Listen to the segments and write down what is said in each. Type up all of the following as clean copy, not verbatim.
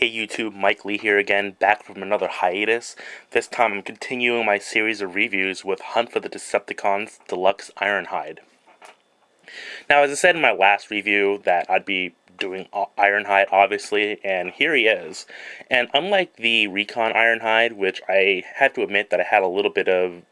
Hey YouTube, Mike Lee here again, back from another hiatus. This time I'm continuing my series of reviews with Hunt for the Decepticons Deluxe Ironhide. Now, as I said in my last review that I'd be doing Ironhide, obviously, and here he is. And unlike the Recon Ironhide, which I have to admit that I had a little bit of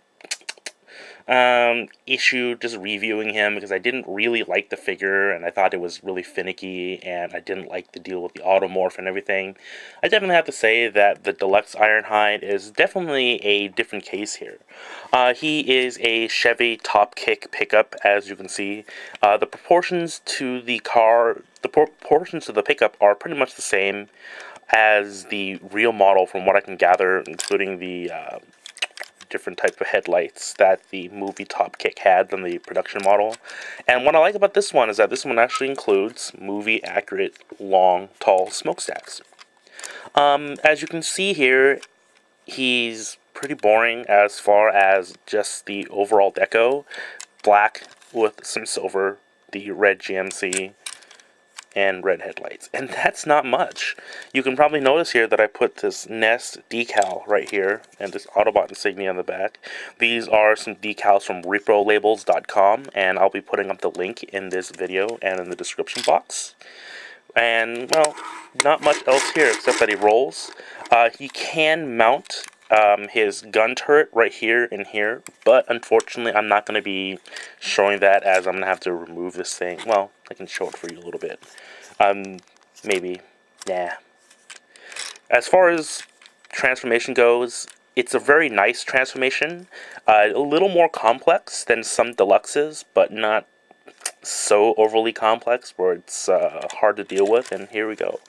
issue just reviewing him because I didn't really like the figure and I thought it was really finicky and I didn't like the deal with the automorph and everything. I definitely have to say that the Deluxe Ironhide is definitely a different case here. He is a Chevy top kick pickup, as you can see. The proportions to the pickup are pretty much the same as the real model from what I can gather, including the different type of headlights that the movie Top Kick had than the production model. And what I like about this one is that this one actually includes movie accurate, long, tall smokestacks. As you can see here, he's pretty boring as far as just the overall deco. Black with some silver, the red GMC, and red headlights, and that's not much. You can probably notice here that I put this Nest decal right here and this Autobot insignia on the back. These are some decals from reprolabels.com, and I'll be putting up the link in this video and in the description box. And, well, not much else here except that he rolls. He can mount his gun turret right here and here, but unfortunately I'm not going to be showing that as I'm going to have to remove this thing. Well, I can show it for you a little bit. Maybe. Nah. As far as transformation goes, it's a very nice transformation. A little more complex than some deluxes, but not so overly complex where it's hard to deal with, and here we go.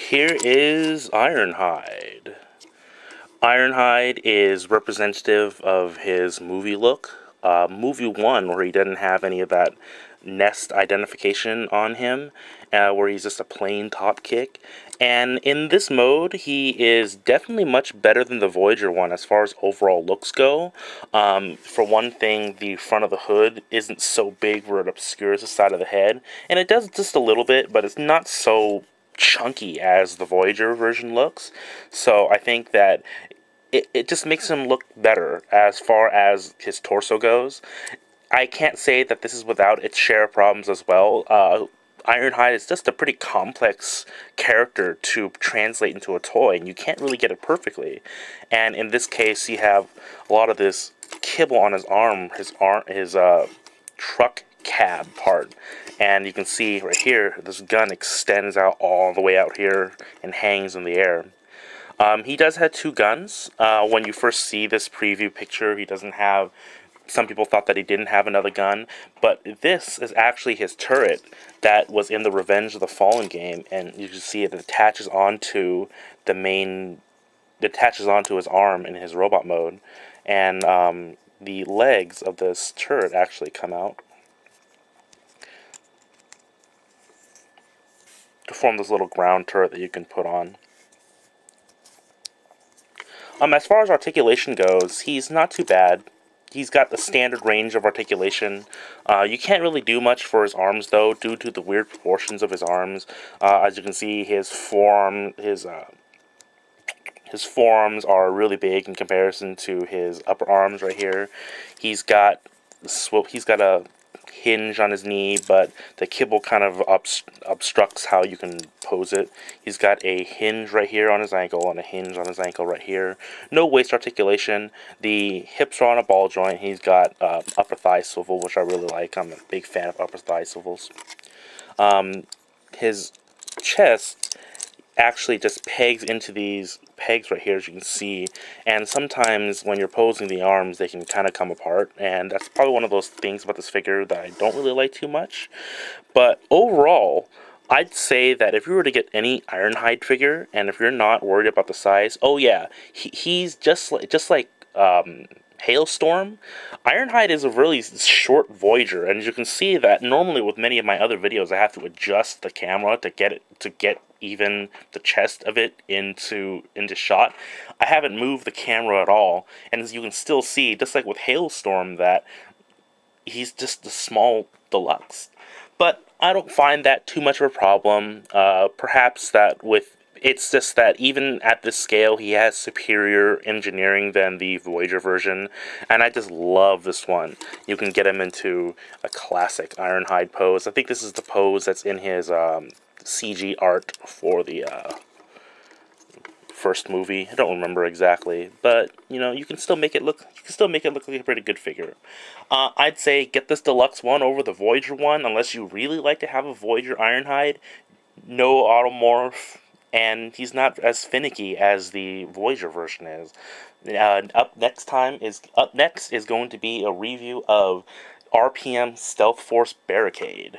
Here is Ironhide. Ironhide is representative of his movie look. Movie 1, where he didn't have any of that Nest identification on him, where he's just a plain top kick. And in this mode, he is definitely much better than the Voyager one as far as overall looks go. For one thing, the front of the hood isn't so big where it obscures the side of the head, and it does just a little bit, but it's not so chunky as the Voyager version looks. So I think that it just makes him look better as far as his torso goes. I can't say that this is without its share of problems as well. Ironhide is just a pretty complex character to translate into a toy, and you can't really get it perfectly. And in this case, you have a lot of this kibble on his arm, his truck cab part. And you can see right here, this gun extends out all the way out here and hangs in the air. He does have two guns. When you first see this preview picture, he doesn't have... Some people thought that he didn't have another gun, but this is actually his turret that was in the Revenge of the Fallen game, and you can see it attaches onto the main... It attaches onto his arm in his robot mode, and the legs of this turret actually come out to form this little ground turret that you can put on. As far as articulation goes, he's not too bad. He's got the standard range of articulation. You can't really do much for his arms, though, due to the weird proportions of his arms. As you can see, his forearms are really big in comparison to his upper arms right here. He's got a hinge on his knee, but the kibble kind of obstructs how you can pose it. He's got a hinge right here on his ankle and a hinge on his ankle right here. No waist articulation. The hips are on a ball joint. He's got upper thigh swivel, which I really like. I'm a big fan of upper thigh swivels. His chest actually just pegs into these pegs right here, as you can see, and sometimes when you're posing the arms, they can kind of come apart, and that's probably one of those things about this figure that I don't really like too much. But overall, I'd say that if you were to get any Ironhide figure, and if you're not worried about the size, oh yeah, he's just like Hailstorm. Ironhide is a really short Voyager, and as you can see that normally with many of my other videos, I have to adjust the camera to get even the chest of it into shot. I haven't moved the camera at all, and as you can still see, just like with Hailstorm, that he's just a small deluxe. But I don't find that too much of a problem. Perhaps that it's just that even at this scale, he has superior engineering than the Voyager version, and I just love this one. You can get him into a classic Ironhide pose. I think this is the pose that's in his CG art for the first movie. I don't remember exactly, but you know, you can still make it look like a pretty good figure. I'd say get this deluxe one over the Voyager one, unless you really like to have a Voyager Ironhide. No automorph, and he's not as finicky as the Voyager version is. Up next is going to be a review of RPM Stealth Force Barricade.